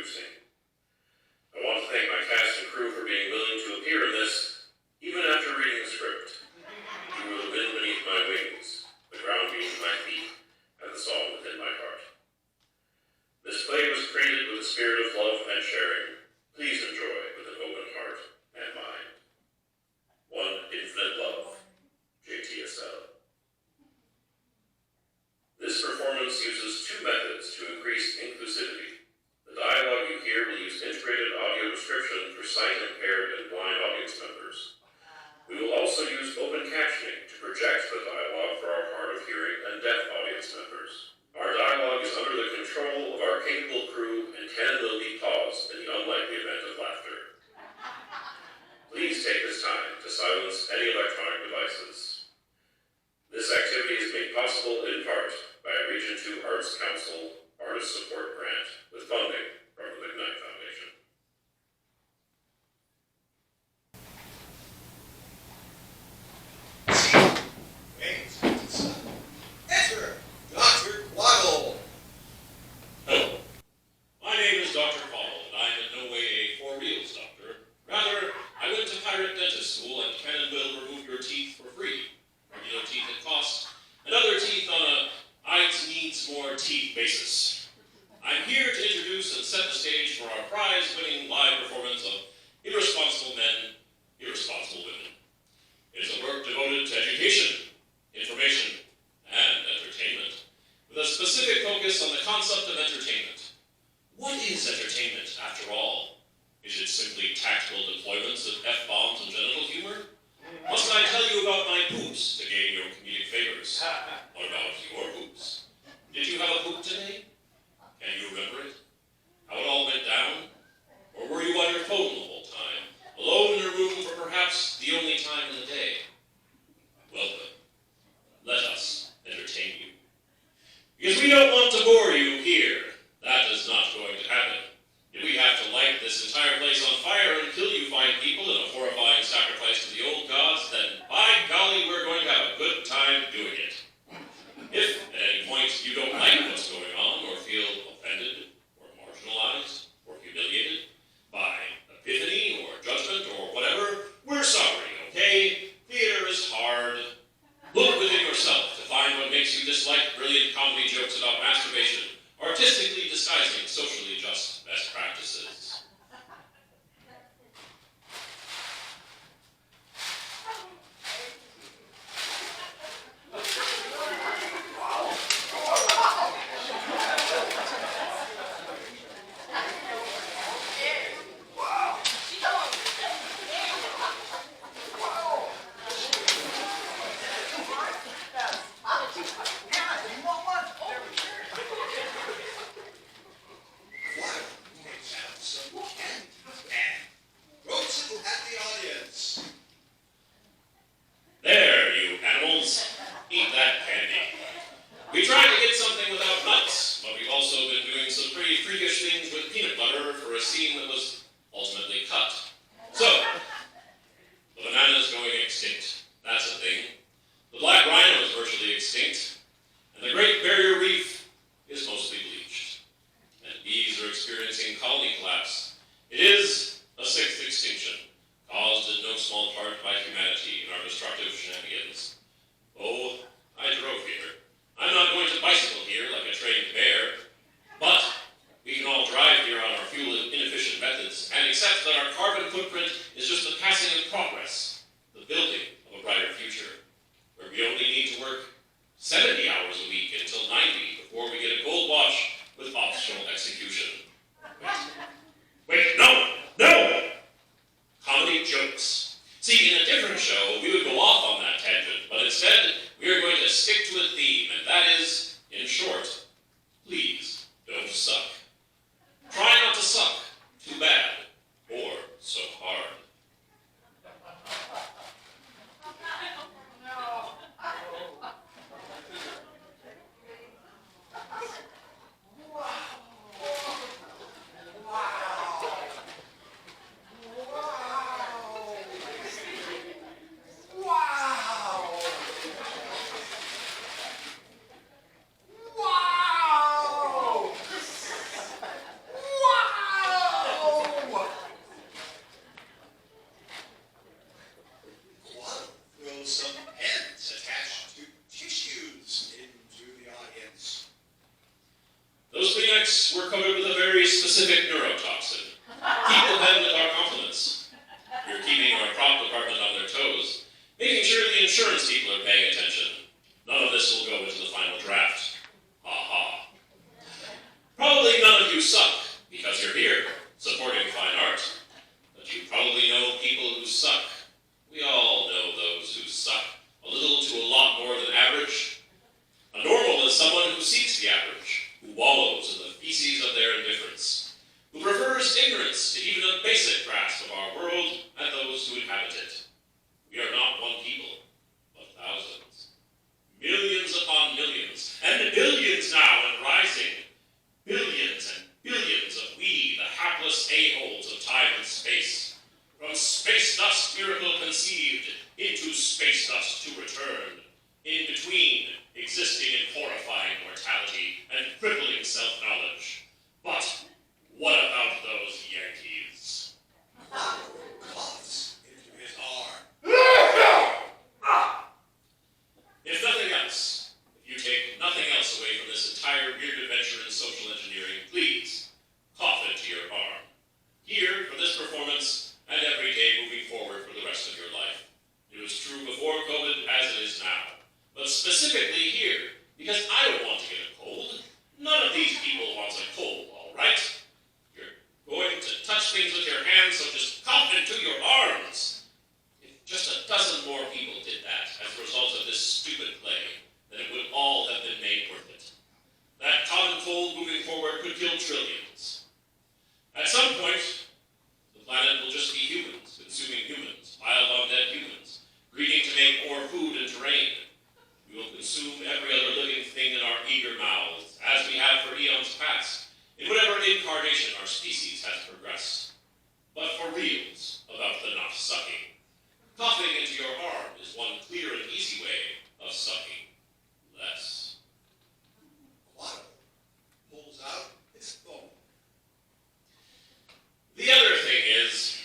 producing. I want to thank my cast and crew for being willing to appear in this, even after reading the script. You were the wind beneath my wings, the ground beneath my feet, and the song within my heart. This play was created with a spirit of love and sharing. Please enjoy with an open heart and mind. One infinite love, JTSL. This performance uses two methods to increase inclusivity. The dialogue you hear will use integrated audio description for sight-impaired and blind audience members. We will also use open captioning to project the dialogue for our hard of hearing and deaf audience members. Our dialogue is under the control of our capable crew and will be paused in the unlikely event of laughter. Please take this time to silence any electronic devices. This activity is made possible in part by a Region 2 Arts Council Artist Support Grant with funding from the McKnight Foundation. Enter Dr. Quaddle. Hello. My name is Dr. Quaddle, and I'm in no way a for-reals doctor. Rather, I went to pirate dentist school and can and will remove your teeth for free. Regular teeth at cost, and other teeth on a I-needs-more-teeth basis. I'm here to introduce and set the stage for our prize-winning live performance of Irresponsible Men, Irresponsible Women. It is a work devoted to education, information, and entertainment, with a specific focus on the concept of entertainment. What is entertainment, after all? Is it simply tactical deployments of F-bombs and genital humor? Must I tell you about my poops to gain your comedic favors? What about your poops? Did you have a poop today? Can you remember it? How it all went down? Or were you on your phone the whole time, alone in a room for perhaps the only time in the day? Well then, let us entertain you. Because we don't want to bore you here. That is not going to happen. If we have to light this entire place on fire and kill you fine people in a horrifying sacrifice to the old gods, then by golly, we're going to have a good time doing it. If at any point you don't like what's going on, or feel offended, or marginalized, or humiliated by epiphany, or judgment, or whatever, we're sorry, okay? Theater is hard. Look within yourself to find what makes you dislike brilliant comedy jokes about masturbation, artistically disguising socially just best practices. There, you animals. Eat that candy. We tried to get something without nuts, but we've also been doing some pretty freakish things with peanut butter for a scene that was ultimately cut. So, the banana's going extinct. That's a thing. The black rhino is virtually extinct. And the Great Barrier Reef is mostly bleached. And bees are experiencing colony collapse. It is a sixth extinction, caused in no small part by humanity in our destructive shenanigans. Oh, I drove here. I'm not going to bicycle here like a trained bear, but we can all drive here on our fuel-inefficient methods and accept that our carbon footprint is just the passing of progress, the building of a brighter future, where we only need to work 70 hours a week until 90 before we get a gold watch with optional execution. Wait, no! necks were coated with a very specific neurotoxin. Keep them with our compliments. We're keeping our prop department on their toes, making sure the insurance people are paying attention. None of this will go into the final draft. Ha ha. Probably none of you suck, because you're here, supporting fine art. But you probably know people who suck. We all know those who suck, a little to a lot more than average. A normal is someone who seeks the average, who wallows in the feces of their indifference, who prefers ignorance to even a basic grasp of our world and those who inhabit it. We are not one people, but thousands. Millions upon millions, and billions now and rising. Billions and billions of we, the hapless a-holes of time and space. From space dust miracle conceived, into space dust to return. In between, existing in horrifying mortality and crippling self-knowledge. But what about those Yankees? Coughs into his arm. If nothing else, if you take nothing else away from this entire weird adventure in social engineering, please, cough into your arm. Here, for this performance, and every day moving forward for the rest of your life. It was true before COVID as it is now. But specifically here, because I don't want to get a cold. None of these people wants a cold, all right? You're going to touch things with your hands, so just cough into your arms. If just a dozen more people did that as a result of this stupid play, then it would all have been made worth it. That common cold moving forward could kill trillions. At some point, the planet will just be humans, consuming humans, piled on dead humans, greeding to make more food and terrain. We will consume every other living thing in our eager mouths, as we have for eons past, in whatever incarnation our species has progressed. But for reals about the not sucking, coughing into your arm is one clear and easy way of sucking less. Quaddle pulls out his phone. The other thing is,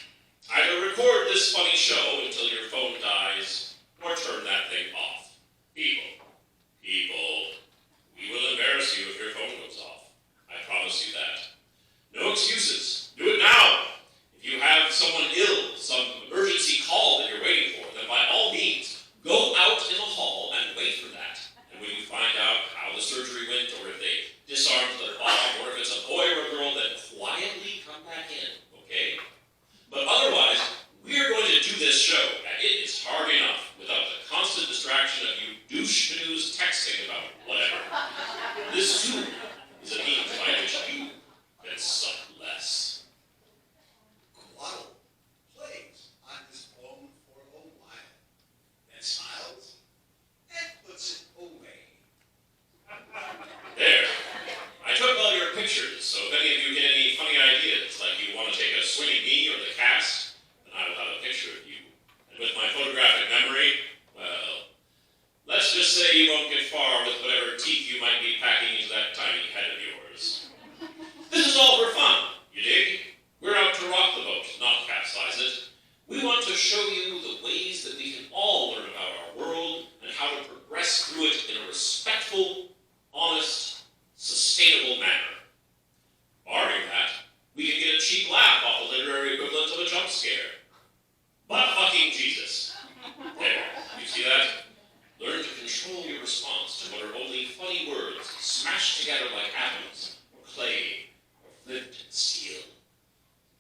either record this funny show until your phone dies, or turn that thing off. People, we will embarrass you if your phone goes off. I promise you that. No excuses. Do it now. If you have someone ill, some emergency call that you're waiting for, then by all means, go out in the hall and wait for that. And when you find out how the surgery went, or if they disarmed the bomb, or if it's a boy or a girl, then quietly come back in, okay? But otherwise, we're going to do this show, and it is hard enough without the constant distraction of you douche-canoes texting about whatever. This, too, is a means by which you can suck less. Quaddle plays on his phone for a while, then smiles and puts it away. There. I took all your pictures, so if any of you get any funny ideas, like you want to take a swing at me or the cast, then I will have a picture of you. And with my photographic memory, well, let's just say you won't get far with whatever teeth you might be packing into that tiny head of yours. This is all for fun, you dig? We're out to rock the boat, not capsize it. We want to show you the ways that we can all learn about our world and how to progress through it in a respectful, honest, sustainable manner. Barring that, we can get a cheap laugh off the literary equivalent of a jump scare. But fucking Jesus. There, you see that? Learn to control your response to what are only funny words smashed together like atoms, or clay, or flint and steel.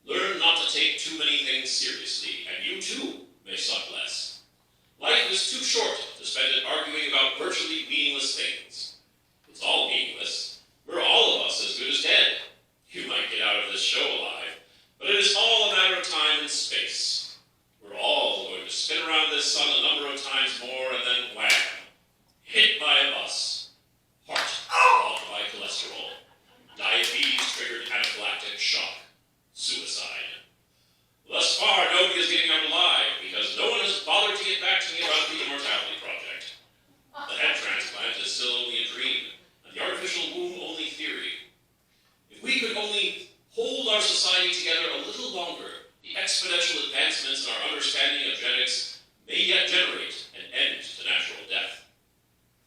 Learn not to take too many things seriously, and you too may suck less. Life is too short to spend it arguing about virtually meaningless things. It's all meaningless. We're all of us as good as dead. You might get out of this show alive, but it is all a matter of time and space. We're all going to spin around this sun a number of times more, and then wham! Hit by a bus. Heart clogged by cholesterol. Diabetes-triggered anaphylactic shock. Suicide. Thus far, nobody is getting out alive, because no one has bothered to get back to me about the Immortality Project. The head transplant is still only a dream, and the artificial womb only theory. If we could only hold our society together a little longer, the exponential advancements in our understanding of genetics may yet generate an end to natural death.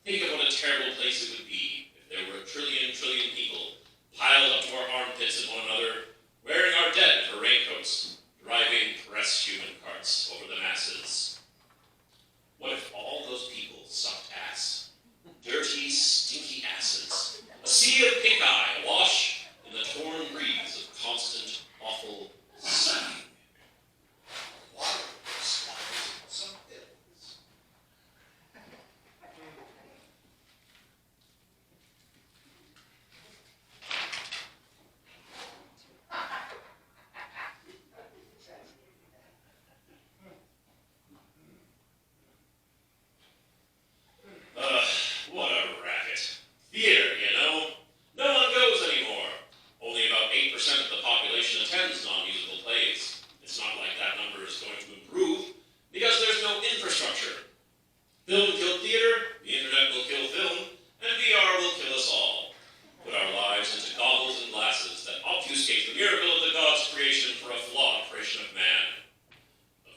Think of what a terrible place it would be if there were a trillion people piled up to pits of one another, wearing our dead for raincoats, driving press human carts over the masses. What if all those people sucked ass? Dirty, stinky asses. A sea of pink eye awash in the torn breeze of constant, awful sucking. Quaddle swallows some pills. What a racket. Theater, you know? No one goes anymore. Only about 8% of the population attends non-musical plays. It's not like that number is going to improve, because there's no infrastructure. Film killed theater, the internet will kill film, and VR will kill us all. Put our lives into goggles and glasses that obfuscate the miracle of the God's creation for a flawed creation of man.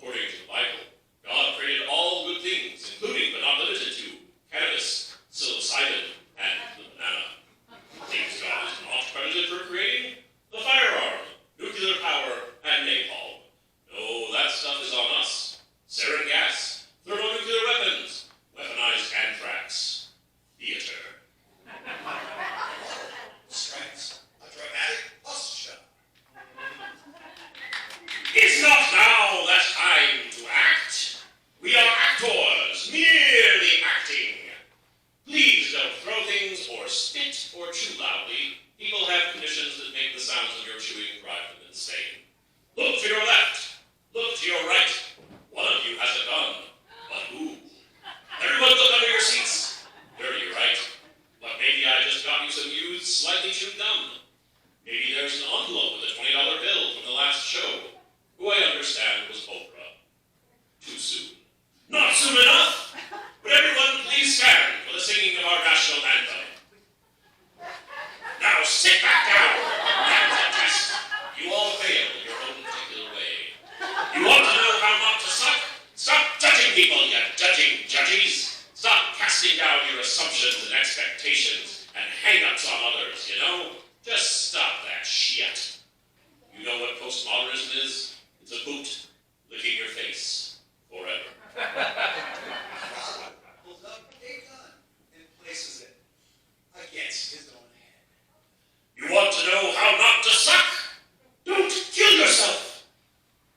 According to the Bible, God created all good things, including but not limited to cannabis, psilocybin, and the banana. Things God is not credited for creating: the firearm, nuclear power, and napalm. No, that stuff is on us. Sarin gas, thermonuclear weapons, weaponized anthrax, theater. Strikes a dramatic bus shot. It's not now the time to act. We are actors, merely acting. Please don't throw things or spit or chew loudly. People have conditions that make the sounds of your chewing drive them insane. Look to your left. Look to your right. One of you has a gun. But who? Everyone look under your seats. Dirty, right? But maybe I just got you some used, slightly chewed gum. Maybe there's an envelope with a $20 bill from the last show, who I understand was Oprah. Too soon. Not soon enough! Would everyone please stand for the singing of our national anthem? Now sit back down! That's a test. You all failed in your own particular way. You want to know how not to suck? Stop judging people, you judging judges! Stop casting down your assumptions and expectations and hang-ups on others, you know? Just stop that shit. You know what postmodernism is? It's a boot licking your face forever. Quaddle pulls up a gun and places it against his own head. You want to know how not to suck? Don't kill yourself.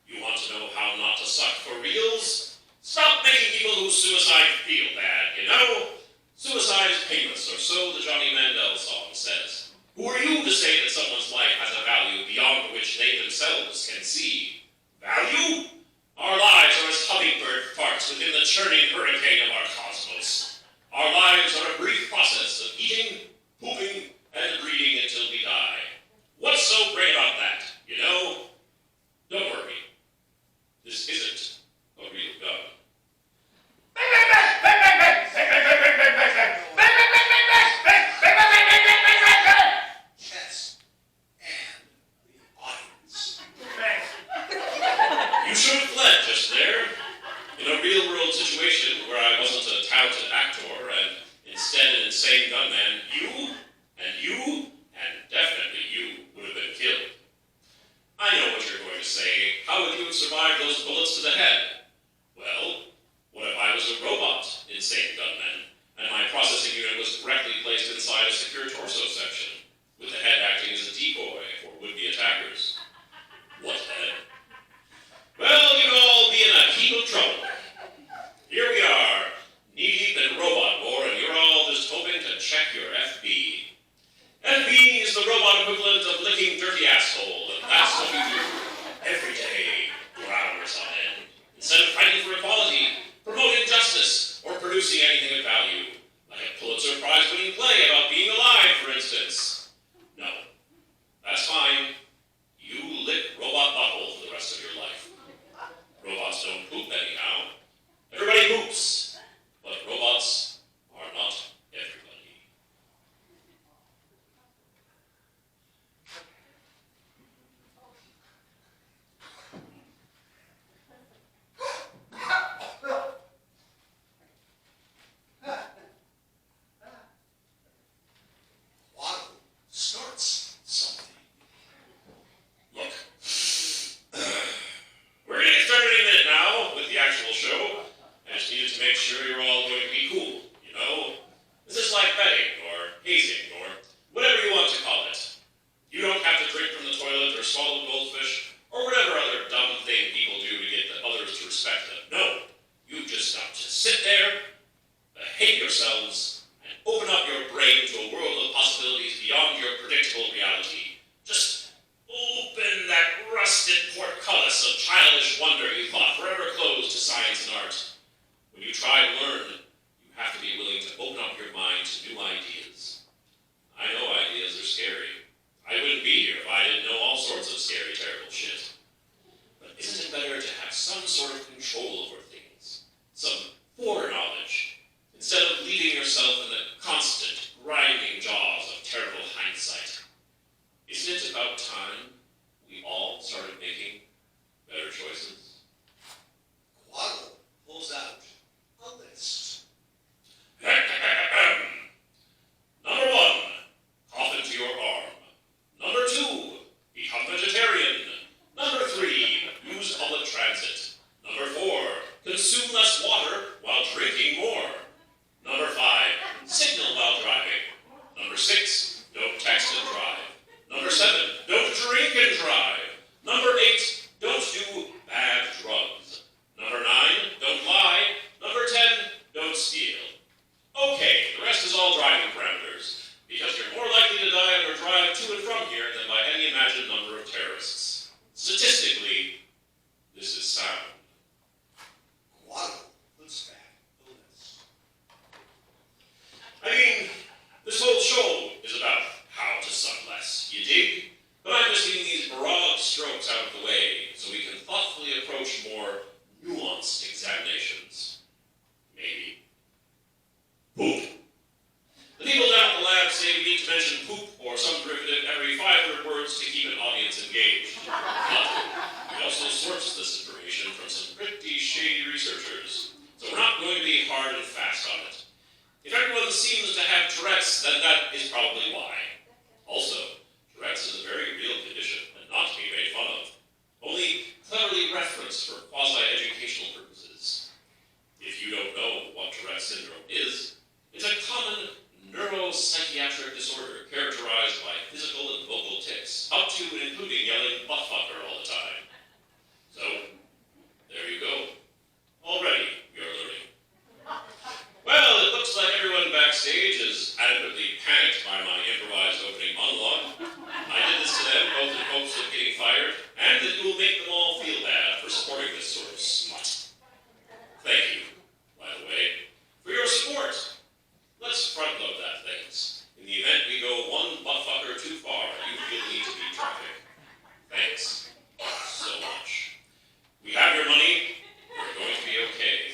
You want to know how not to suck for reals? Stop making people who suicide feel bad, you know? Suicide is painless, or so the Johnny Mandel song says. Who are you to say that someone's life has a value beyond which they themselves can see? Value? Our lives are as hummingbird farts within the churning hurricane of our cosmos. Our lives are a brief process of eating, pooping, and breeding until we die. What's so great about that, you know? Don't worry. This isn't a real gun. Chess and the audience. You should have fled just there. In a real-world situation where I wasn't a talented actor and instead an insane gunman, you, and definitely you, would have been killed. I know what you're going to say. How would you have survived those bullets to the head? Well, what if I was a robot, insane gunman, and my processing unit was correctly placed inside a secure torso section, with the head acting as a decoy for would-be attackers? What head? Well, you'd all be in a heap of trouble. Here we are, knee-deep in robot war, and you're all just hoping to check your FB. FB is the robot equivalent of licking dirty asshole, and that's what you do every day for hours on end. Instead of fighting for equality, promoting justice, or producing anything of value, like a Pulitzer Prize-winning play about being alive, for instance. No, that's fine. You lick robot butthole for the rest of your life. Robots don't poop anyhow. Everybody poops, but robots are not everybody. swallowed goldfish, or whatever other dumb thing people do to get the others to respect them. No, you've just got to sit there, behave yourselves, and open up your brain to a world of possibilities beyond your predictable reality. Just open that rusted portcullis of childish wonder you thought forever closed to science and art. When you try to learn, you have to be willing to open up your mind to new ideas. I know ideas are scary. I wouldn't be here if I didn't know all sorts of scary, terrible shit. But isn't it better to have some sort of control over things? Some foreknowledge, instead of leaving yourself in the constant, grinding jaws of terrible hindsight? Isn't it about time we all started making better choices? Quaddle pulls out a list. Number 1, cough into your arm. Number 2, become vegetarian. Number 3, use public transit. Number 4, consume less water while drinking more. Number 5, signal while driving. Number 6, don't text and drive. Number 7, don't drink and drive. Number 8, don't do bad drugs. Number 9, don't lie. Number 10, don't steal. Okay, the rest is all driving parameters, because you're more likely to die on your drive to and from here than by any imagined number of terrorists. Statistically, this is sound. Quaddle puts back the list. I mean, this whole show is about how to suck less, you dig? But I'm just getting these broad strokes out of the way so we can thoughtfully approach more nuanced examinations. Maybe. Poop. The people down at the lab say we need to mention poop or some derivative every 500 words to keep an audience engaged. But we also sourced this information from some pretty shady researchers, so we're not going to be hard and fast on it. If everyone seems to have Tourette's, then that is probably why. Also, Tourette's is a very real condition and not to be made fun of, only cleverly referenced for quasi-educational purposes. If you don't know what Tourette's syndrome is, it's a common neuropsychiatric disorder characterized by physical and vocal tics, up to and including yelling buttfucker all the time. So, there you go. Already, we are learning. Well, it looks like everyone backstage is adequately panicked by my improvised opening monologue. I did this to them both in hopes of getting fired, and that it will make them all feel bad for supporting this sort of smut. Thank you, by the way, for your support. Let's front-load that, things. In the event we go one buttfucker too far, you feel need to beat traffic. Thanks so much. We have your money. We're going to be okay.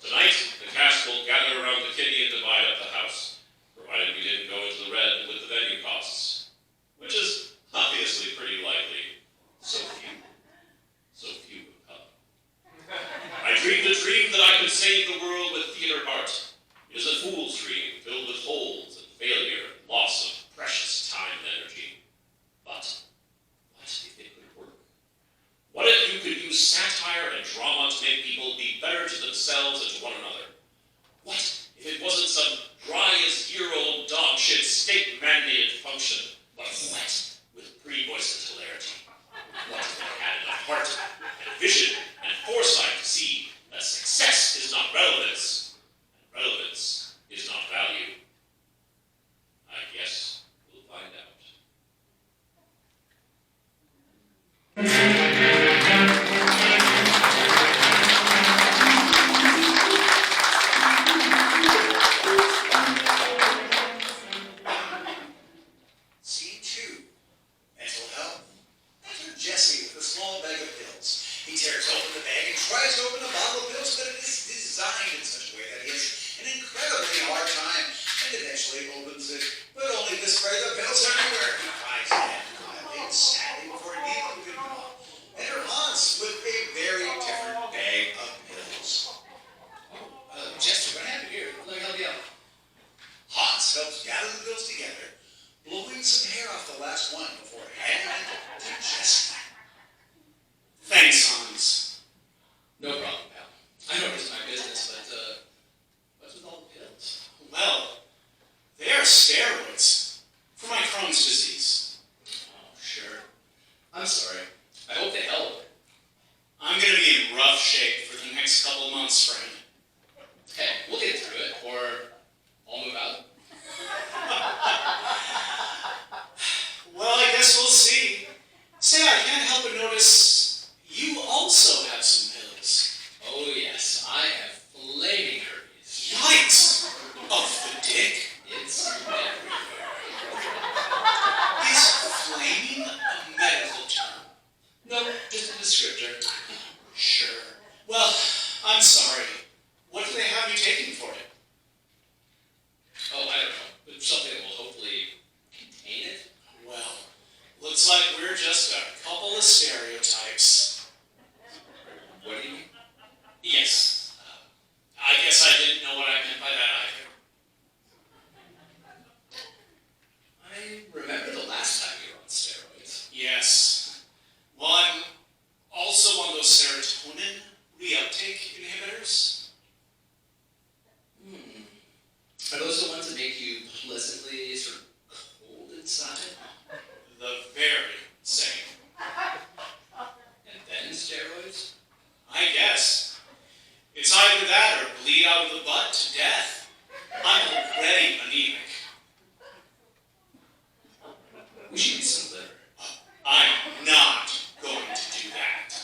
Tonight, the cast will gather around the kitty and divide up the house, provided we didn't go into the red with the venue costs, which is obviously pretty likely. So few have come. I dreamed a dream that I could save the world with theater art. It is a fool's dream filled with holes and failure and loss of precious time and energy. But what if it could work? What if you could use satire and drama to make people be better to themselves and to one another? What if it wasn't some dry-as-year-old dog-shit state-mandated function, but wet with pre-moistened hilarity? What if it had enough heart and vision and foresight to see that success is not relevance, and relevance is not value? I guess we'll find out. Scene 2. Mental health. Enter Jesse with a small bag of pills. He tears open the bag and tries to open a bottle of pills, but it is designed in such a way that he has an incredibly hard time, and eventually opens it, but only to spray the pills everywhere. He tries again, and sadly before needing to come off. Enter Hans with a very different bag of pills. Jesse, what happened here? Let me help you out. Hans helps gather the pills together, blowing some hair off the last one before handing it to Jesse. Thanks, Hans. No problem, pal. I know it's my business, but, what's with all the pills? Well, they are steroids for my Crohn's disease. Oh, sure. sorry. I hope they help. I'm gonna be in rough shape for the next couple months, friend. Hey, we'll get through it, or I'll move out. Well, I guess we'll see. Say, I can't help but notice you also have some pills. Oh yes, I have flaming herpes. Yikes! Of the dick? It's everywhere. Is flaming a medical term? No, just a descriptor. Sure. Well, I'm sorry. What do they have you taking for it? Oh, I don't know. But something that will hopefully contain it. Well, looks like we're just a couple of stereotypes. What do you mean? Yes. I guess I didn't know what I meant by that either. I remember the last time you were on steroids. Yes. Well, I'm also on those serotonin reuptake inhibitors. Are those the ones that make you pleasantly sort of cold inside? The very same. And then steroids? I guess. It's either that or bleed out of the butt to death. I'm already anemic. We should eat some liver. I'm not going to do that.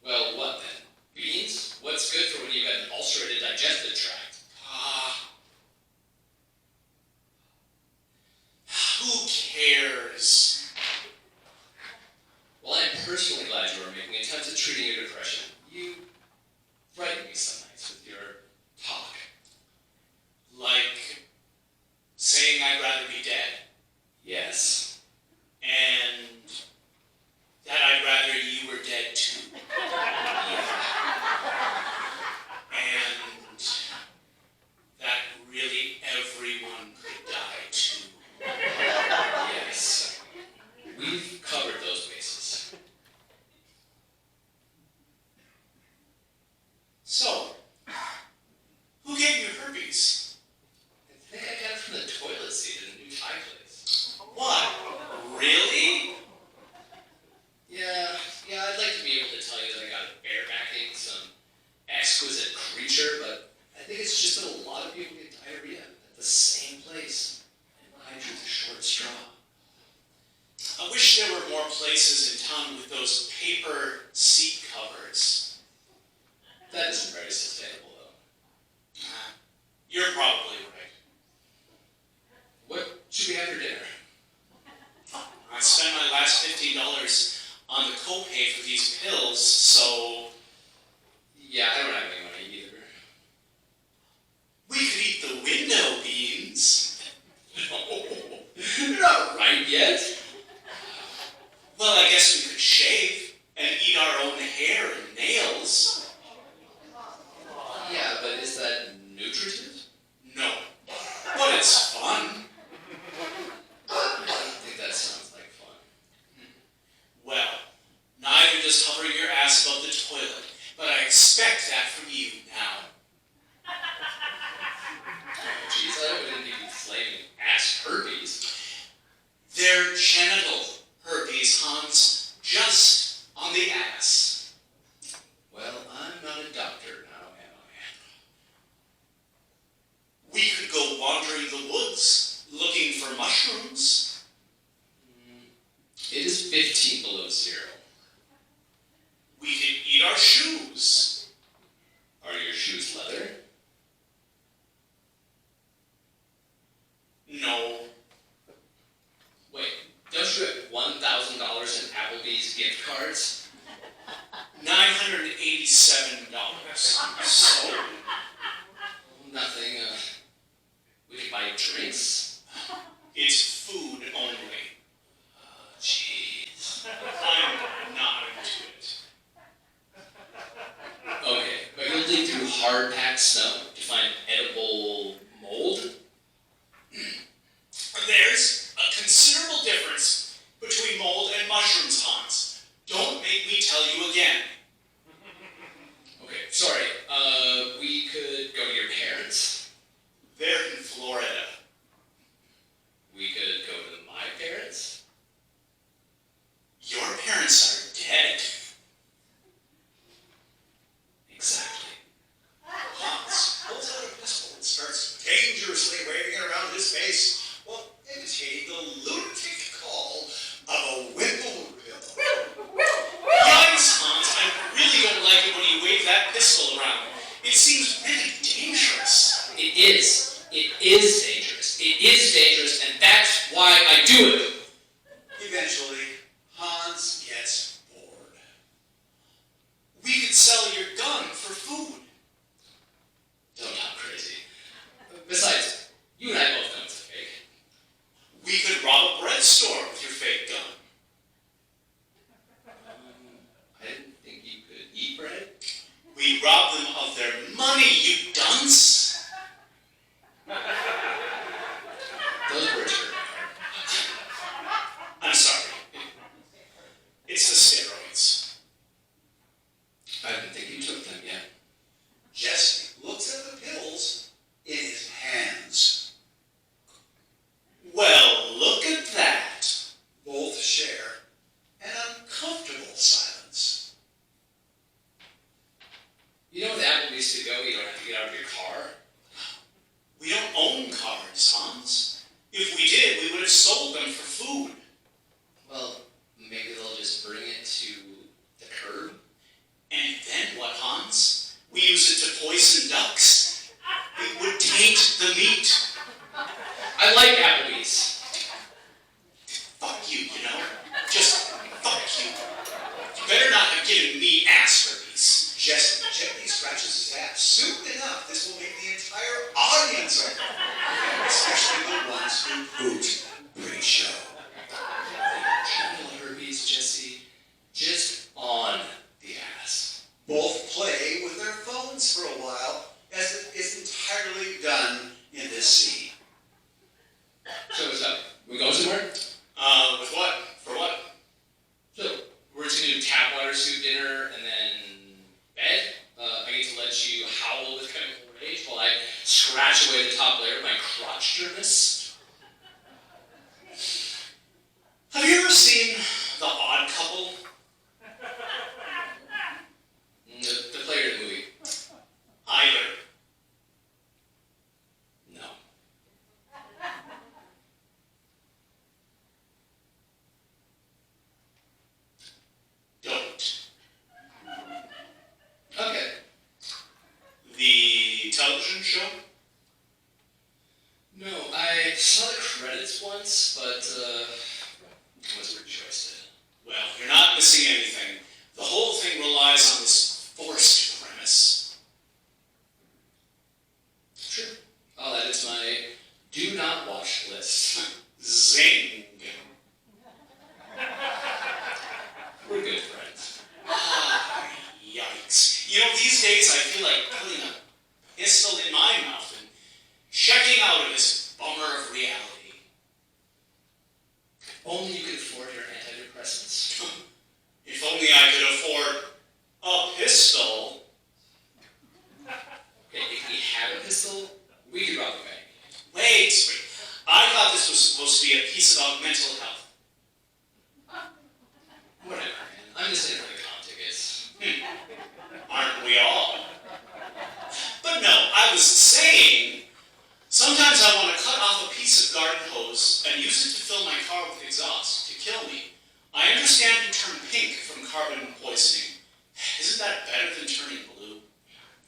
Well, what then? Beans? What's good for when you've got an ulcerated digestive tract? Who cares? Well, I'm personally glad you are making attempts at treating your depression. You frighten me some nights with your talk. Like saying I'd rather be dead. Yes. And that I'd rather you were dead too. And that really everyone could die too. Yes. We've covered those bases. So, who gave you herpes? I think I got it from the toilet seat at a new Thai place. What? Really? Yeah, I'd like to be able to tell you that I got it barebacking some exquisite creature, but I think it's just that a lot of people get diarrhea at the same place. And I drew the short straw. I wish there were more places in town with those paper seat covers. That isn't very sustainable, though. You're probably right. What should we have for dinner? I spent my last $15 on the copay for these pills, so Yeah, I don't have any money either. we could eat the window beans. No, you're not right yet. Well, I guess we could shave and eat our own hair and nails. Yeah, but is that nutritive? No, but it's fun. I don't think that sounds like fun. Well, neither does hovering your ass above the toilet, but I expect that from you now. Oh, jeez, I hope I didn't give you flaming ass herpes. They're genital herpes, Hans, just on the ass. Well, I'm not a doctor now, am I? We could go wandering the woods, looking for mushrooms. It is 15 below zero. We could eat our shoes. Are your shoes leather? No. Wait, don't you have $1,000 in Applebee's gift cards? $987. So, Nothing, we could buy drinks? it's food only. Oh, jeez. I'm not into it. Okay, but you'll dig through hard-packed snow to find edible mold? There's a considerable difference between mold and mushrooms, Hans. Don't make me tell you again. Okay, sorry, we could go to your parents. They're in Florida. We could go to my parents. Your is dangerous. It is dangerous, and that's why I do it. Eventually, Hans gets bored. We could sell your gun for food. Don't talk crazy. Besides, you and I both know it's a fake. We could rob a bread store with your fake gun. I didn't think you could eat bread. We rob them of their money, you dunce. Those words hurt. I'm sorry. It's the steroids. I didn't think you took them yet. Jesse looks at the pills in his hands. Well, look at that. Both share an uncomfortable silence. You know, with Applebee's to go, you don't have to get out of your car. We don't own cars, Hans. If we did, we would have sold them for food. Well, maybe they'll just bring it to the curb. And then what, Hans? We use it to poison ducks. It would taint the meat. I like Applebee's. Fuck you, you know? Just fuck you. You better not have given me ass herpes. Jesse gently scratches his ass. Soon enough, this will make the entire audience uncomfortable, especially the ones who boot pre-show. Gentle herpes, Jesse. Just on the ass. Both play with their phones for a while, as it is entirely done in this scene. So what's up? We going somewhere? With what? For what? So, we're just gonna do tap water, soup, dinner, and then bed. I get to let you howl with chemical rage while I scratch away the top layer of my crotch-durness. Have you ever seen The Odd Couple? The player of the movie. Either. No. Don't. Okay. The television show? No, I saw the credits once, but I wasn't rejoiced. Well, you're not missing anything. The whole thing relies on this forced premise. Sure. I'll add it to my do not watch list. Zing. We're good friends. Ah, yikes. You know, these days I feel like putting a pistol in my mouth and checking out of this bummer of reality. Only you could afford your antidepressants. If only I could afford a pistol. Okay, if we had a pistol, we could rob a bank. Wait. I thought this was supposed to be a piece about mental health. Whatever, man. I'm just in for the con tickets. Aren't we all? But no, I was saying, sometimes I want to cut off a piece of garden hose and use it to fill my car with exhaust to kill me. I understand you turn pink from carbon poisoning. Isn't that better than turning blue?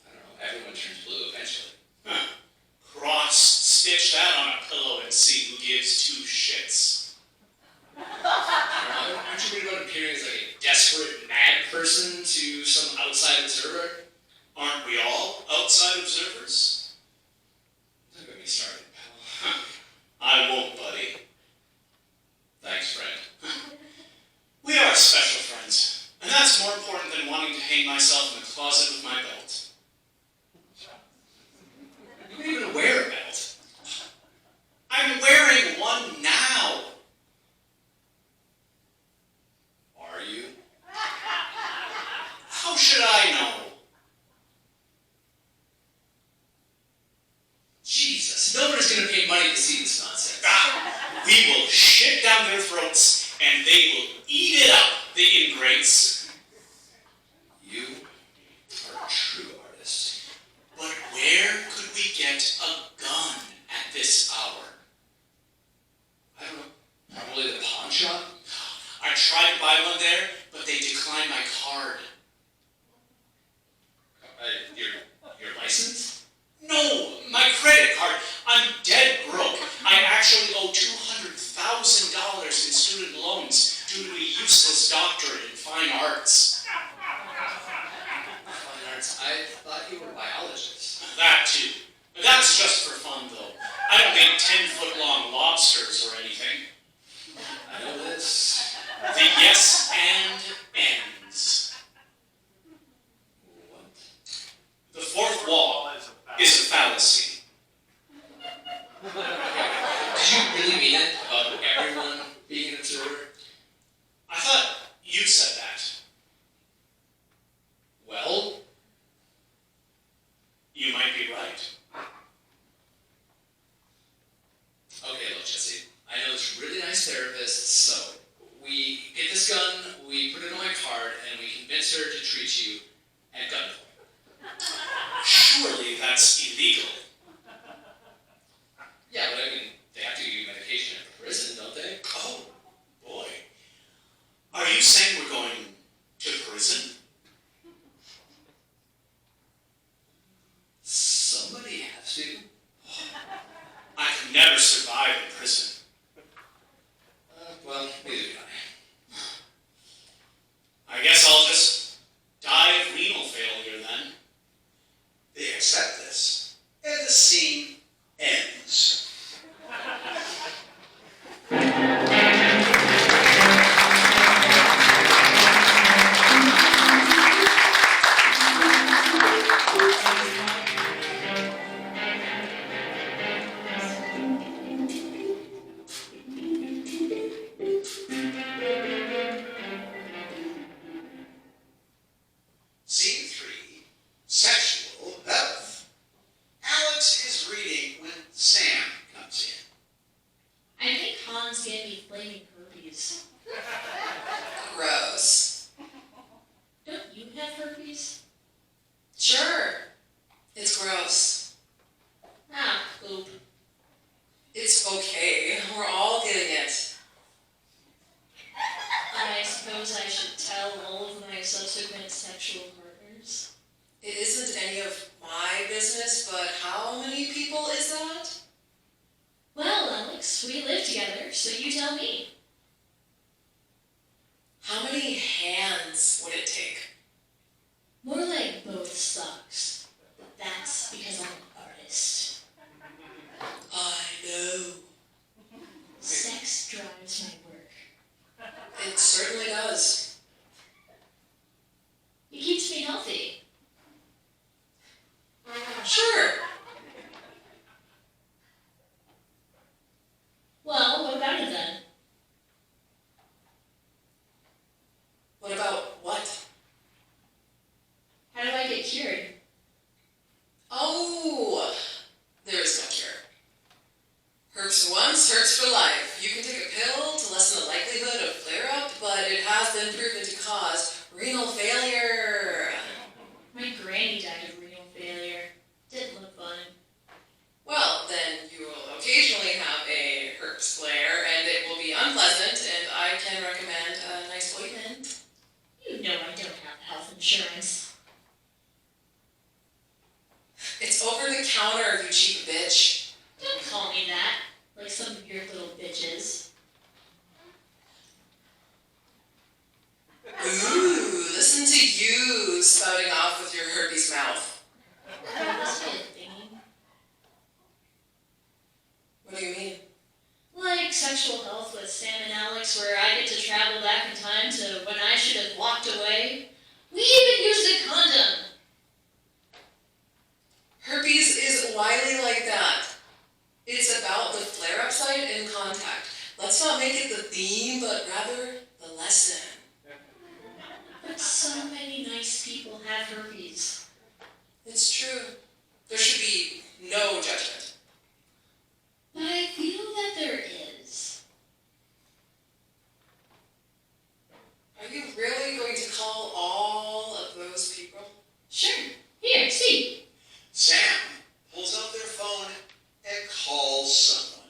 I don't know. Everyone turns blue eventually. Huh. Cross-stitch that on a pillow and see who gives two shits. Aren't you worried about appearing as like a desperate, mad person to some outside observer? Aren't we all outside observers? Don't get me started, pal. Huh. I won't, buddy. Thanks, friend. We are special friends, and that's more important than wanting to hang myself in the closet with my belt. You don't even wear a belt. I'm wearing one now. Are you? How should I know? Jesus, nobody's gonna pay money to see this nonsense. We will shit down their throats, and they will eat it up, the ingrates. You are a true artist. But where could we get a gun at this hour? I don't know. Probably the pawn shop? I tried to buy one there, but they declined my card. Your license? No, my credit card. I'm dead broke. I actually owe $200,000 in student loans due to a useless doctorate in fine arts. Fine arts. I thought you were a biologist. That too. That's just for fun, though. I don't make 10-foot-long lobsters or anything. I know this. The yes and ends. What? The fourth wall is a fallacy. Did you really mean it about everyone being an observer? I thought you said that. Well, You might be right. okay, look, Jesse. I know this really nice therapist, so we get this gun, we put it on my card, and we convince her to treat you at gunpoint. Surely that's illegal. Yeah, but I mean, they have to give you medication at the prison, don't they? Oh, boy. Are you saying we're going to prison? Somebody has to. I could never survive in prison. Well, neither can I. I guess I'll just die of renal failure then. They accept this, and the scene ends. Scene 3, sexual health. Alex is reading when Sam comes in. I think Hans gave me flaming herpes. Gross. Don't you have herpes? Sure. It's gross. Ah, poop. It's okay. We're all getting it. I suppose I should tell all of my subsequent sexual partners. It isn't any of my business, but how many people is that? Well, Alex, we live together, so you tell me. How many hands would it take? More like both sucks. But that's because I'm an artist. I know. Sex drives my work. It certainly does. It keeps me healthy. Sure. Well, what about it then? What about what? How do I get cured? Oh, there is no cure. Herps once, herps for life. You can take a pill to lessen the likelihood of flare-up, but it has been proven to cause renal failure. My granny died of renal failure. Didn't look fun. Well, then you will occasionally have a herpes flare, and it will be unpleasant, and I can recommend a nice ointment. You know I don't have health insurance. It's over the counter, you cheap bitch. Don't call me that, like some of your little bitches. Ooh, listen to you spouting off with your herpes mouth. That's a thingy. What do you mean? Like sexual health with Sam and Alex, where I get to travel back in time to when I should have walked away. We even used a condom. Herpes is wily like that. It's about the flare-up site and contact. Let's not make it the theme, but rather the lesson. But so many nice people have herpes. It's true. There should be no judgment. But I feel that there is. Are you really going to call all of those people? Sure. Here, see. Sam pulls out their phone and calls someone.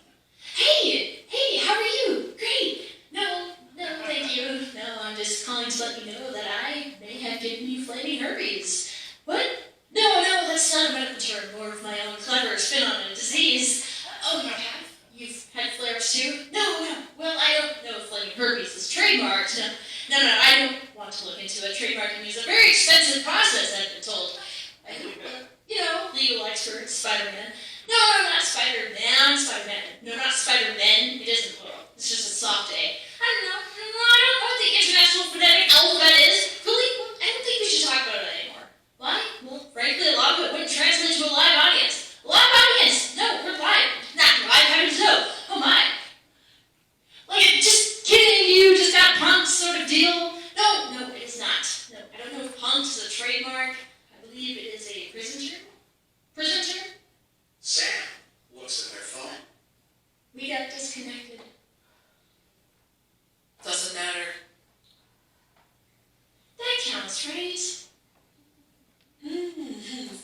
Hey, how are you? Great. No, thank you. No, I'm just calling to let you know that I may have given you flaming herpes. But No, that's not a medical term, more of my own clever spin on a disease. Oh, you have? You've had flares too? No. Well, I don't know if flaming herpes is trademarked. No, I don't want to look into it. Trademarking is a very expensive process, I've been told. Legal expert, Spider-Man. No, not Spider-Man. No, not Spider-Man. It isn't plural. It's just a soft A. I don't know what the International Phonetic Alphabet is. Really? I don't think we should talk about it anymore. Why? Well, frankly, a lot of it wouldn't translate to a live audience. A live audience? No, we're live. Not live, heavens no. Oh my. Like, just kidding, you just got punked sort of deal? No, it is not. No, I don't know if punked is a trademark. I believe it is a prison term. Sam looks at their phone. We got disconnected. Doesn't matter. That counts, right?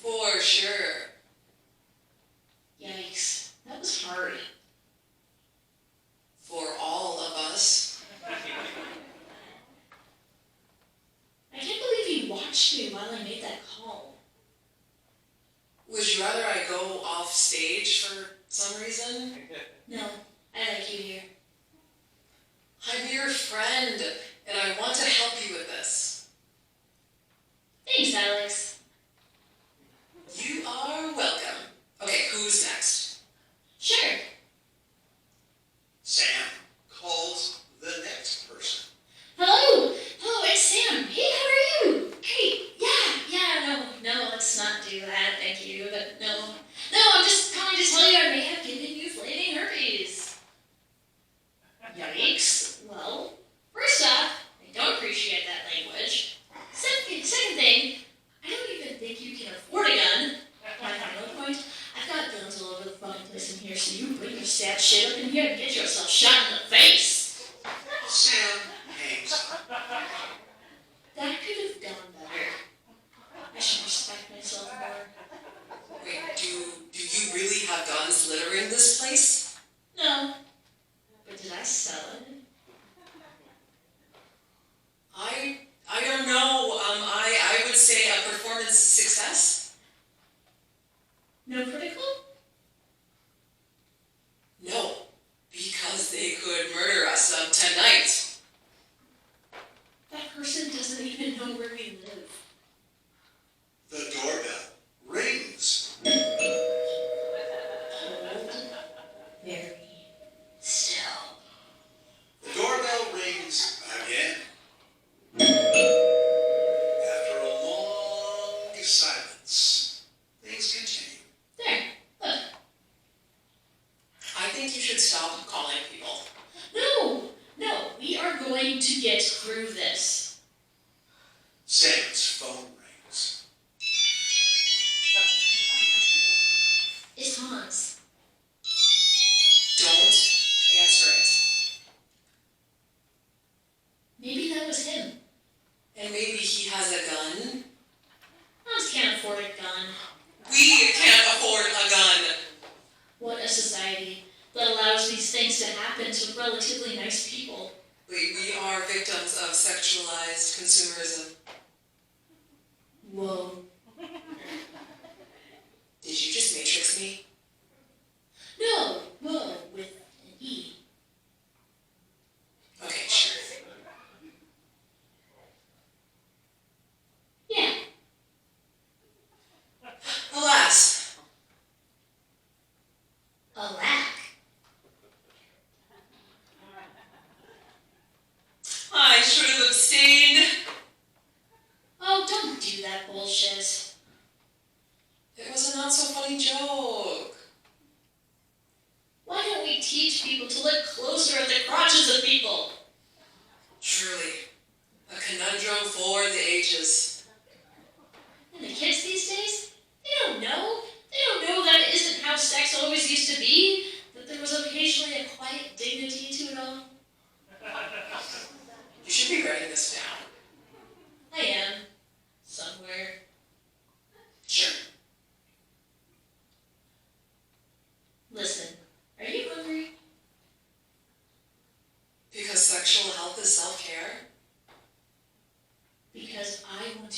For sure. Yikes. That was hard. For all of us. I can't believe you watched me while I made that call. Would you rather I go off stage for some reason? No, I like you here. I'm your friend, and I want to help you with this. Thanks, Alex. You are welcome. Okay, who's next? Sure. Sam calls the next person. Hello, it's Sam. Hey, how are you? Great. No, let's not do that, thank you. But no, I'm just calling to tell you I may have given you flaming herpes. Yikes. Well, first off, I don't appreciate that language. Second thing, I don't even think you can afford a gun. My final point, I've got guns all over the fucking place in here, so you bring your sad shit up in here and get yourself shot in the face. Sam hangs up. That could have gone better. I should respect myself more. Wait, do you really have guns littering this place? No. But did I sell it? I don't know. I would say a performance success. No critical? No, because they could murder us tonight. That person doesn't even know where we live. The doorbell rings. Hold very still. The doorbell rings again. After a long silence, things continue. There, look. I think you should stop calling people. No, we are going to get through this. Sam's phone rings. It's Hans. Don't answer it. Maybe that was him. And maybe he has a gun. Hans can't afford a gun. We can't afford a gun. What a society that allows these things to happen to relatively nice people. We are victims of sexualized consumerism. Whoa. Did you just matrix me? No, whoa, with an E. Okay, sure. Yeah. Alas. Alack. I should have abstained. Oh, don't do that bullshit. It was a not so funny joke. Why don't we teach people to look closer at the crotches of people? Truly, a conundrum for the ages. And the kids these days, they don't know. They don't know that it isn't how sex always used to be, that there was occasionally a quiet dignity to it all. You should be writing this down. I am. Somewhere. Sure. Listen, are you hungry? Because sexual health is self-care? Because I want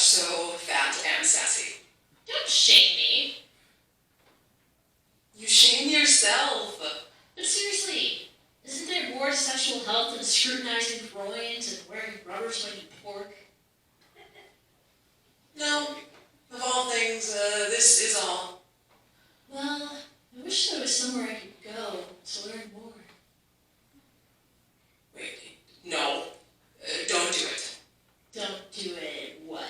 so fat and sassy. Don't shame me. You shame yourself. But seriously, isn't there more to sexual health than scrutinizing groins and wearing rubbers when you pork? No, of all things, this is all. Well, I wish there was somewhere I could go to learn more. Wait, no, don't do it. Don't do it, what?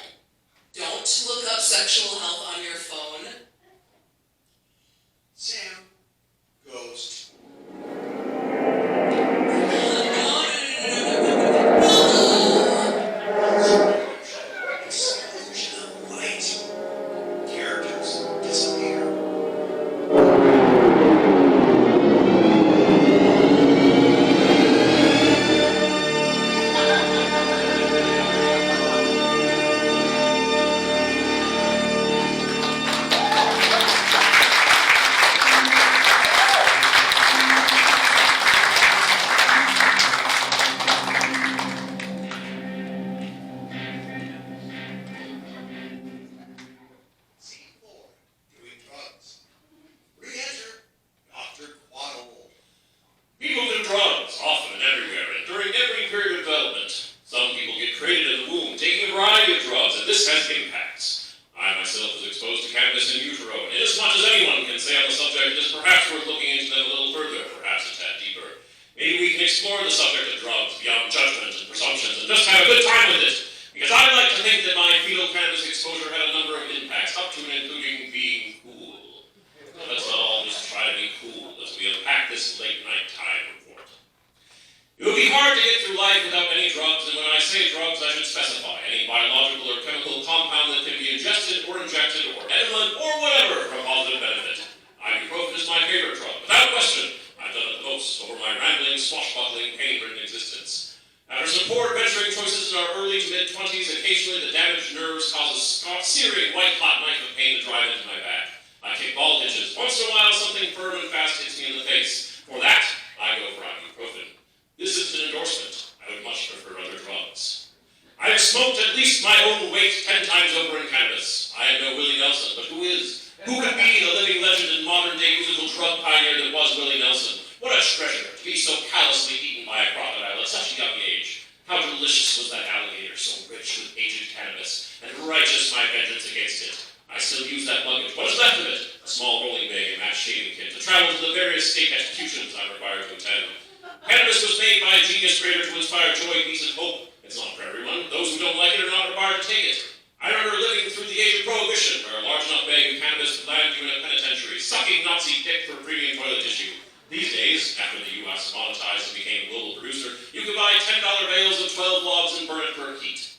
Don't look up sexual health on your phone. Sam, ghost. Explosion of light. Characters disappear. Scene 4. Doing drugs. Re-enter Dr. Quaddle. People do drugs, often and everywhere, and during every period of development. Some people get created in the womb, taking a variety of drugs, and this has impacts. I myself was exposed to cannabis in utero, and inasmuch as anyone can say on the subject, it is perhaps worth looking into them a little further, perhaps a tad deeper. Maybe we can explore the subject of drugs beyond judgment and presumptions, and just have a good time with it. Because I like to think that my fetal cannabis exposure had a number of impacts, up to and including being cool. But let's not all just try to be cool as we unpack this late night time report. It would be hard to get through life without any drugs, and when I say drugs, I should specify any biological or chemical compound that can be ingested or injected or edible or whatever for a positive benefit. Ibuprofen is my favorite drug, without question. I've done it the most over my rambling, swashbuckling, pain-ridden existence. After some poor adventuring choices in our early to mid-20s, occasionally the damaged nerves cause a searing, white-hot knife of pain to drive into my back. I kick ball hitches. Once in a while, something firm and fast hits me in the face. For that, I go for ibuprofen. This isn't an endorsement. I would much prefer other drugs. I have smoked at least my own weight 10 times over in cannabis. I am no Willie Nelson, but who is? Who could be the living legend and modern-day musical drug pioneer that was Willie Nelson? What a treasure to be so callously eaten by a crocodile at such a young age. How delicious was that alligator, so rich with aged cannabis, and righteous my vengeance against it. I still use that luggage. What is left of it? A small rolling bag and matched shaving kit to travel to the various state executions I'm required to attend. Cannabis was made by a genius creator to inspire joy, peace, and hope. It's not for everyone. Those who don't like it are not required to take it. I remember living through the age of Prohibition, where a large enough bag of cannabis could land you in a penitentiary, sucking Nazi dick for premium toilet tissue. These days, after the U.S. monetized and became a global producer, you could buy $10 bales of 12 logs and burn it for heat.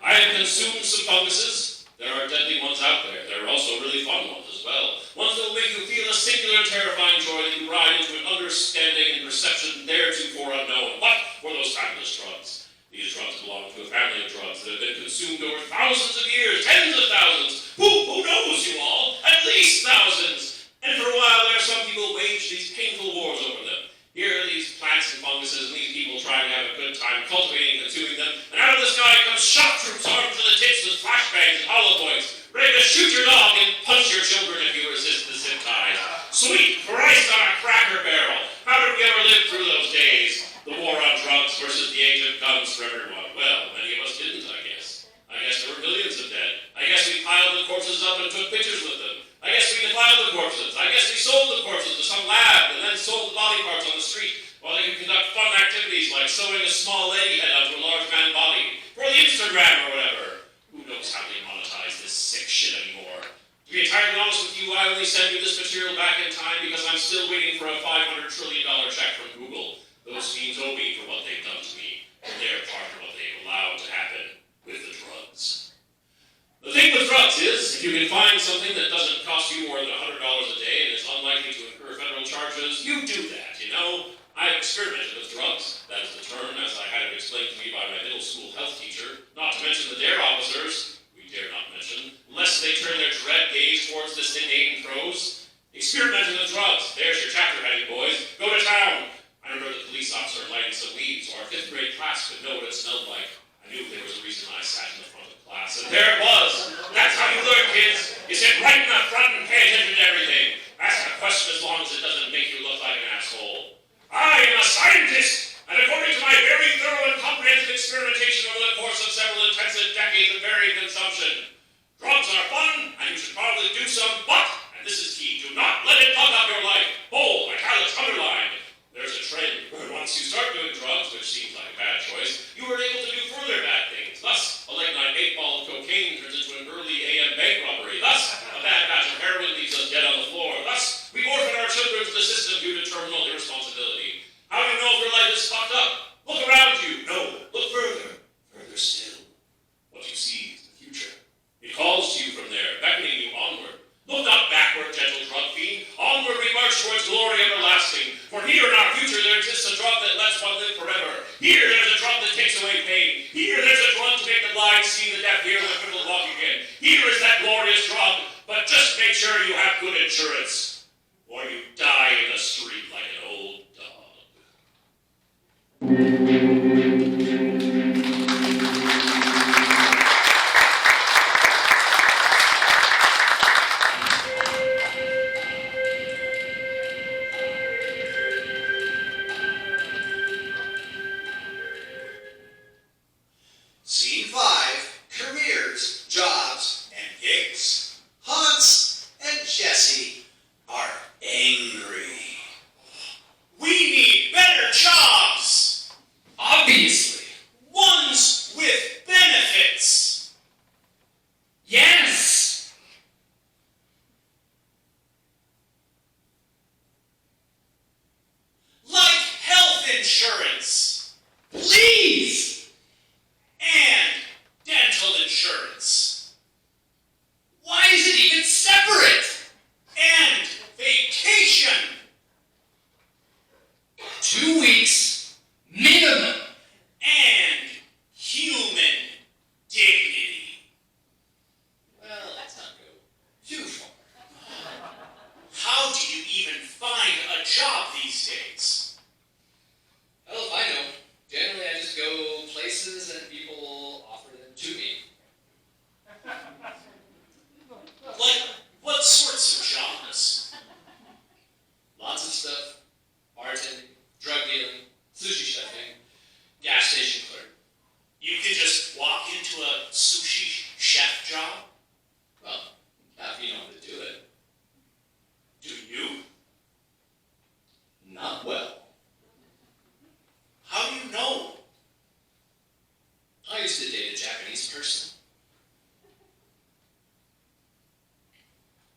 I have consumed some funguses. There are deadly ones out there. There are also really fun ones as well. Ones that will make you feel a singular and terrifying joy that you ride into an understanding and perception theretofore unknown. What were those fabulous drugs? These drugs belong to a family of drugs that have been consumed over thousands of years, tens of thousands. Who knows, you all? At least thousands. And for a while there, some people waged these painful wars over them. Here are these plants and funguses and these people trying to have a good time cultivating and consuming them. And out of the sky comes shock troops armed to the tips with flashbangs and hollow points, ready to shoot your dog and punch your children if you resist the zip ties. Sweet Christ on a cracker barrel! How did we ever live through those days? The war on drugs versus the age of guns for everyone. Well, many of us didn't, I guess. I guess there were millions of dead. I guess we piled the corpses up and took pictures with them. I guess we defiled the corpses. I guess we sold the corpses to some lab and then sold the body parts on the street while they could conduct fun activities like sewing a small lady head onto a large man body for the Instagram or whatever. Who knows how they monetize this sick shit anymore? To be entirely honest with you, I only send you this material back in time because I'm still waiting for a $500 trillion check from Google. Those fiends owe me for what they've done to me, for their part of what they've allowed to happen with the drugs. The thing with drugs is, if you can find something that doesn't cost you more than $100 a day and is unlikely to incur federal charges, you do that, you know? I've experimented with drugs. That is the term, as I had it explained to me by my middle school health teacher, not to mention the DARE officers, we dare not mention, lest they turn their dread gaze towards this inane prose. Experimenting with drugs. There's your chapter heading, boys. Go to town. I remember the police officer lighting some weed so our 5th grade class could know what it smelled like. I knew there was a reason I sat in the front of class, and there it was. advocate the very consumption. Drugs are fun, and you should probably do some, but, and this is key, do not let it fuck up your life. Bold, italics, underlined. There's a trend where once you start doing drugs, which seems like a bad choice, you are able to do further bad things. Thus, a late-night 8-ball of cocaine turns into an early AM bank robbery. Thus, a bad batch of heroin leaves us dead on the floor. Thus, we orphan our children to the system due to terminal irresponsibility. How do you know if your life is fucked up? Look around you. No, look further. Further still. What you see is the future. It calls to you from there, beckoning you onward. Look not backward, gentle drug fiend. Onward we march towards glory everlasting. For here in our future there exists a drug that lets one live forever. Here there's a drug that takes away pain. Here there's a drug to make the blind see, the deaf hear, and the crippled walk again. Here is that glorious drug. But just make sure you have good insurance, or you die in the street like an old dog. Scene 5, careers, jobs, and gigs. Hans and Jesse are angry. We need better jobs! Obviously. Ones with benefits! Yes! Like health insurance! Please! And dental insurance! Why is it even separate? And vacation! 2 weeks minimum. And human dignity! Well, let's not go too far. How do you even find a job these days? Hell if I know. Generally, I just go places and people offer them to me. Like, what sorts of jobs? Lots of stuff. Bartending, drug dealing, sushi chefing, gas station clerk. You can just walk into a sushi chef job? Well, not if you know how to do it. Do you? Not well. How do you know? I used to date a Japanese person.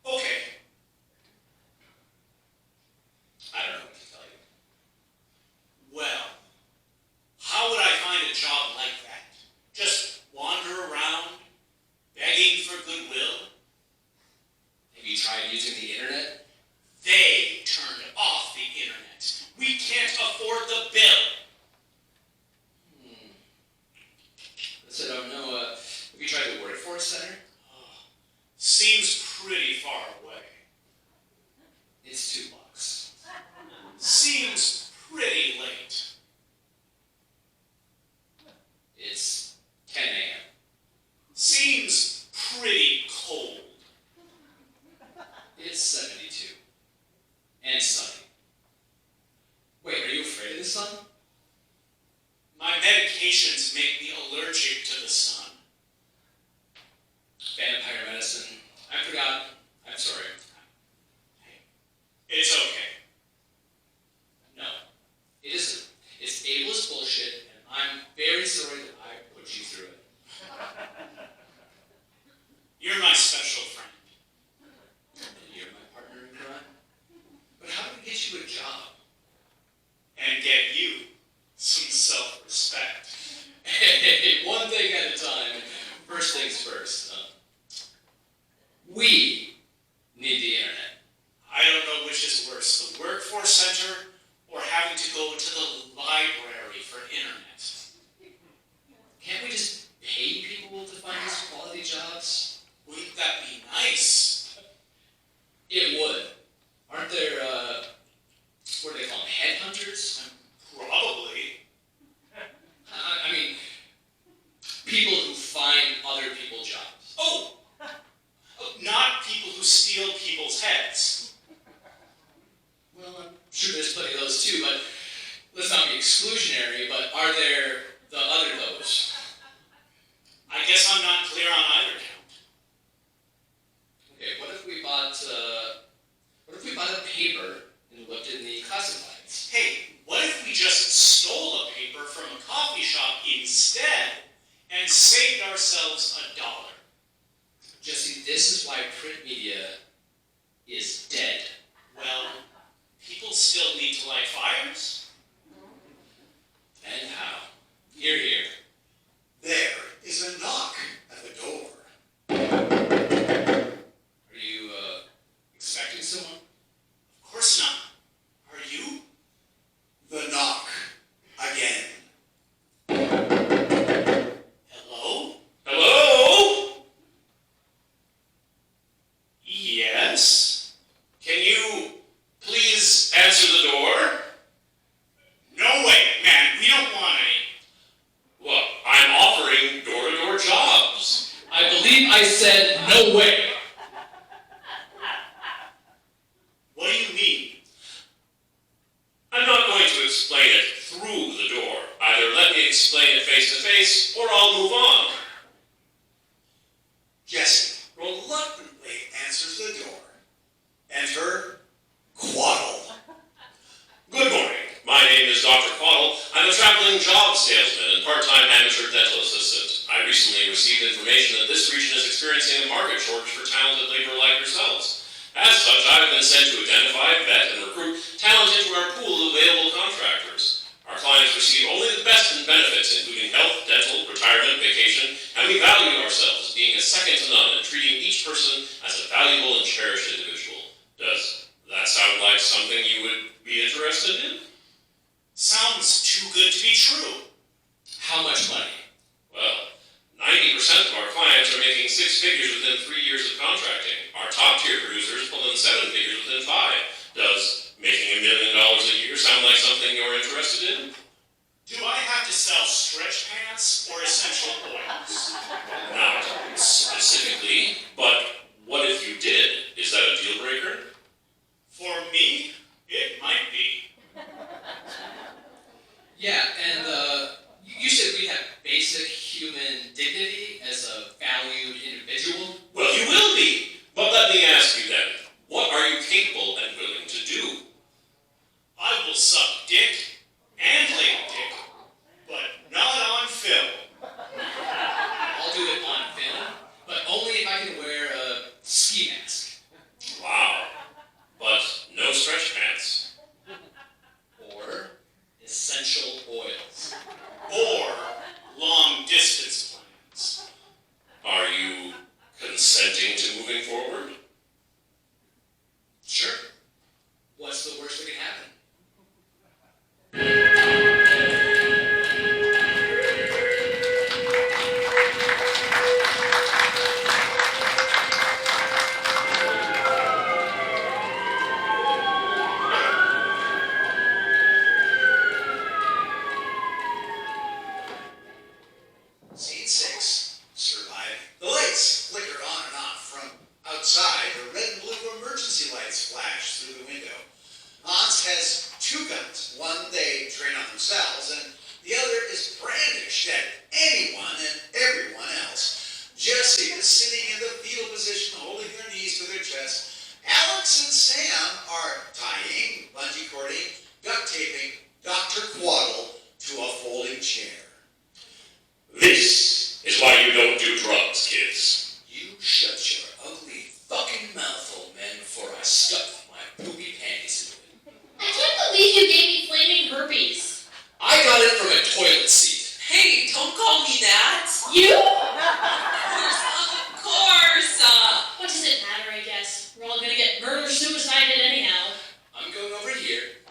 Okay. I don't know what to tell you. Well, how would I find a job like that? Just wander around, begging for goodwill? Have you tried using the internet? They turned off the internet. We can't afford the bill. So I don't know, have you tried the workforce center? Seems pretty far away. It's 2 blocks. Seems pretty late. It's 10 a.m. Seems pretty cold. It's 72. And sunny. Wait, are you afraid of the sun? My medications make me allergic to the sun. Vampire medicine. I forgot. I'm sorry. It's okay. No, it isn't. It's ableist bullshit, and I'm very sorry that I put you through it. You're my special friend. And you're my partner in crime. But how do we get you a job? And get you some self-respect. Hey, one thing at a time. First things first. We need the internet. I don't know which is worse, the workforce center or having to go to the library for internet. Can't we just pay people to find these quality jobs? Wouldn't that be nice? It would. Aren't there, what do they call them, headhunters? Probably. I mean, people who find other people jobs. Oh, not people who steal people's heads. Well, I'm sure there's plenty of those too, but let's not be exclusionary, but are there the other those? I guess I'm not not clear on either count. Okay, what if we bought a paper and looked in the classifieds? Hey, what if we just stole a paper from a coffee shop instead and saved ourselves $1? Jesse, this is why print media is dead. Well, people still need to light fires. And how? Hear, hear. There is a knock at the door. Are you, expecting someone? Of course not. Are you? The knock. Again. Hello? Hello? Yes? Can you please answer the door? No way, man. We don't want any. Well, I'm offering door-to-door jobs. I believe I said no way. What do you mean? I'm not going to explain it through the door. Either let me explain it face-to-face, or I'll move on. Jesse reluctantly answers the door. Enter Quaddle. Good morning. My name is Dr. Quaddle. I'm a traveling job salesman and part-time amateur dental assistant. I recently received information that this region is experiencing a market shortage for talented labor like yourselves. As such, I've been sent to identify, vet, and recruit talent into our pool of available contractors. Our clients receive only the best in benefits, including health, dental, retirement, vacation, and we value ourselves as being a second to none and treating each person as a valuable and cherished individual. Does that sound like something you would be interested in? Sounds too good to be true. How much money? Well, 90% of our clients are making 6 figures within 3 years of contracting. Our top-tier producers pull in 7 figures within 5. Does making $1 million a year sound like something you're interested in? Do I have to sell stretch pants or essential oils? Not specifically, but what if you did? Is that a deal breaker? For me, it might be. Yeah, and, you said we have basic human dignity as a valued individual? Well, you will be. But let me ask you then, what are you capable and willing to do? I will suck dick and lay dick, but not on film. I'll do it on film, but only if I can wear a ski mask. Wow. But no stretch pants. Or essential oils. Or long-distance plans. Are you consenting to moving forward? Sure. What's the worst that can happen? Scene 6. Surviving. The lights flicker on and off from outside. The red and blue emergency lights flash through the window. Hans has 2 guns. One they train on themselves, and the other is brandished at anyone and everyone else. Jessie is sitting in the fetal position, holding their knees to their chest. Alex and Sam are tying, bungee cording, duct taping Dr. Quaddle to a folding chair. This is why you don't do drugs, kids. You shut your ugly fucking mouth, old man, before I stuff my poopy panties into it. I can't believe you gave me flaming herpes. I got it from a toilet seat. Hey, don't call me that. You? Of course. What does it matter, I guess? We're all gonna get murder-suicided anyhow. I'm going over here,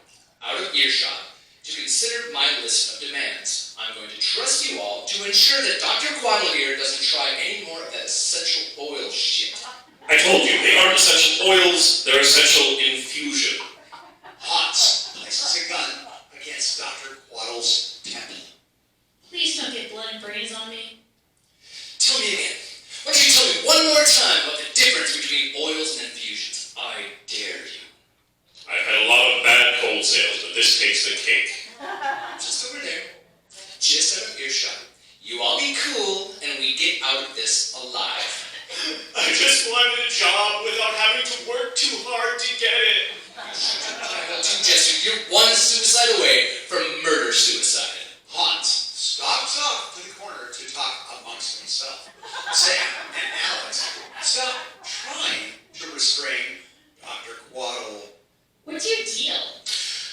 out of earshot, to consider my list of demands. I'm going to trust you all to ensure that Dr. Quaddle here doesn't try any more of that essential oil shit. I told you, they aren't essential oils, they're essential infusion. Hans places a gun against Dr. Quaddle's temple. Please don't get blood and brains on me. Tell me again. Why don't you tell me one more time about the difference between oils and infusions? I dare you. I've had a lot of bad cold sales, but this takes the cake. Just over there. Just out of earshot. You all be cool, and and we get out of this alive. I just wanted a job without having to work too hard to get it. Jesse, you're one suicide away from murder-suicide. Hans stalks off to the corner to talk amongst himself. Sam and Alex stop trying to restrain Dr. Quaddle. What's your deal?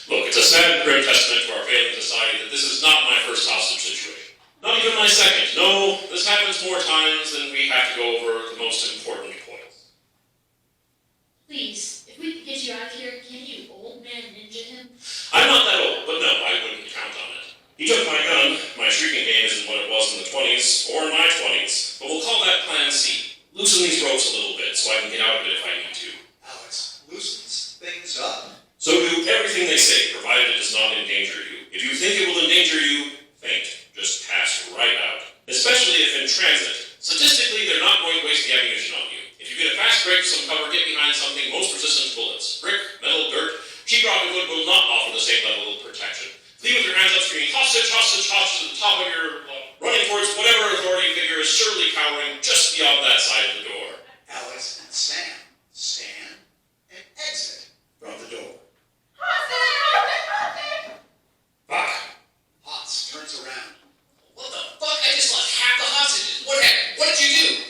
Look, it's a sad and grim testament to our failing society that this is not my first hostage situation. Not even my second. No, this happens more times than we have to go over the most important points. Please, if we could get you out of here, can you old man ninja him? I'm not that old, but no, I wouldn't count on it. He took my gun. My shrieking game isn't what it was in the 20s, or in my 20s, but we'll call that Plan C. Loosen these ropes a little bit so I can get out of it if I need to. Alex loosens things up. So do everything they say, provided it does not endanger you. If you think it will endanger you, faint. Just pass right out. Especially if in transit. Statistically, they're not going to waste the ammunition on you. If you get a fast break, some cover, get behind something most resistant to bullets. Brick, metal, dirt, sheetrock and wood will not offer the same level of protection. Leave with your hands up screaming, hostage, hostage, hostage, to the top of your running towards whatever authority figure is surely cowering just beyond that side of the door. Alex and Sam stand and exit from the door. Fuck. Hans turns around. What the fuck? I just lost half the hostages. What happened? What did you do?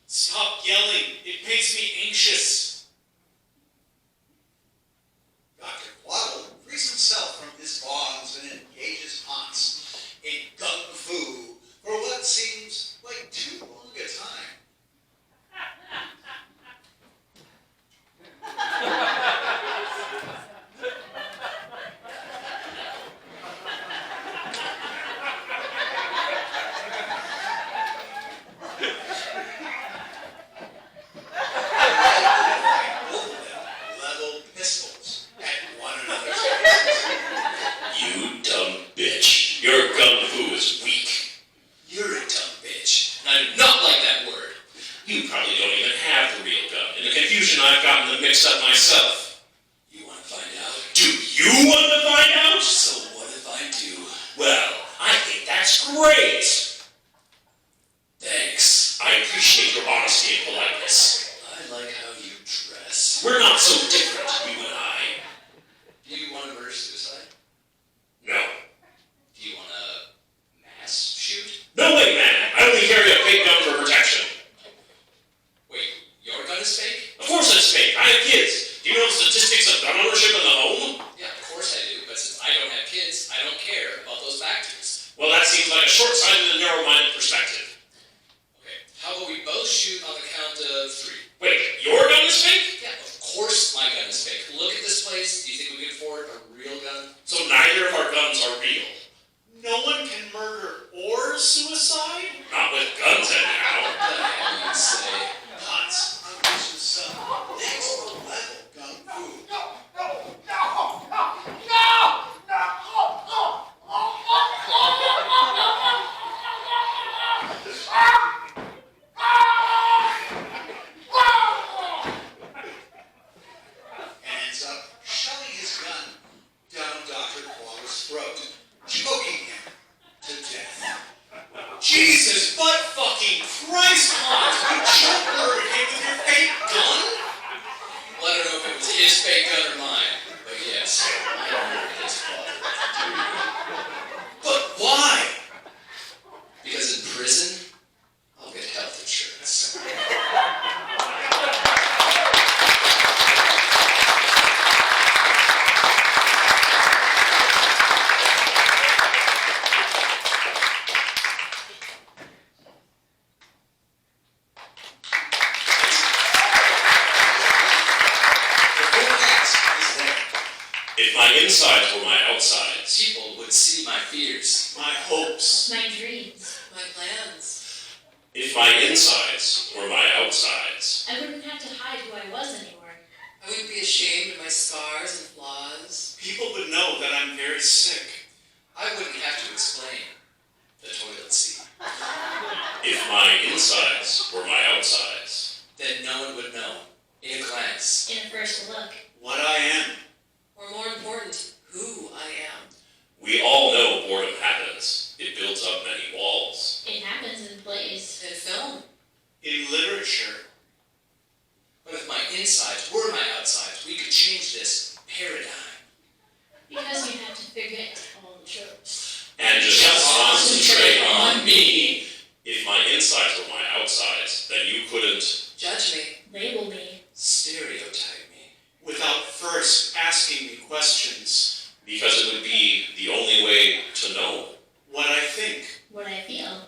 Stop yelling. It makes me anxious. Dr. Quaddle frees himself from his bonds and engages Hans in kung fu for what seems like too long a time. Both of them level pistols at one another's faces. You dumb bitch. Your gun fu is weak. You're a dumb bitch. And I do not like that word. You probably don't even have the real gun. In the confusion, I've gotten them mixed up myself. You want to find out? Do you want to find out? So what if I do? Well, I think that's great. Thanks. I appreciate your honesty and politeness. I like how you dress. We're not so different, you and I. Do you want to murder-suicide? No. Do you want to mass shoot? No way, man. I only carry a fake gun for protection. Wait, your gun is fake? Of course it's fake. I have kids. Do you know the statistics of gun ownership in the home? Yeah, of course I do. But since I don't have kids, I don't care about those factors. Well, that seems like a short-sighted and narrow-minded perspective. Okay, how about we both shoot on the count of 3? Wait, your gun is fake? Yeah, of course my gun is fake. Look at this place. Do you think we can afford a real gun? So neither of our guns are real. No one can murder or suicide? Not with guns, anyhow. What the hell do you say? Hans unleashes some next-level kung fu. And ends up shoving his gun down Dr. Quaddle's throat, choking him to death. Jesus fucking Christ, Hans! You choke murdered him with your fake gun? Well, I don't know if it was his fake gun or mine, but yes, I murdered his father. But why? Because in prison, I'll get health insurance. If my insides were my outsides, People would see my fears. My hopes. My dreams. My plans. if my insides were my outsides, I wouldn't have to hide who I was anymore. I wouldn't be ashamed of my scars and flaws. People would know that I'm very sick. I wouldn't have to explain the toilet seat. if my insides were my outsides, Then no one would know, in a glance. In a first look. What I am. Or more important, who I am. we all know boredom happens. It builds up many walls. It happens in plays. in literature. But if my insides were my outsides, we could change this paradigm. Because you have to forget all the tropes. And just concentrate on me. If my insides were my outsides, then you couldn't. Judge me. Label me. Stereotype me. Without first asking me questions. Because it would be the only way to know. What I think. What I feel.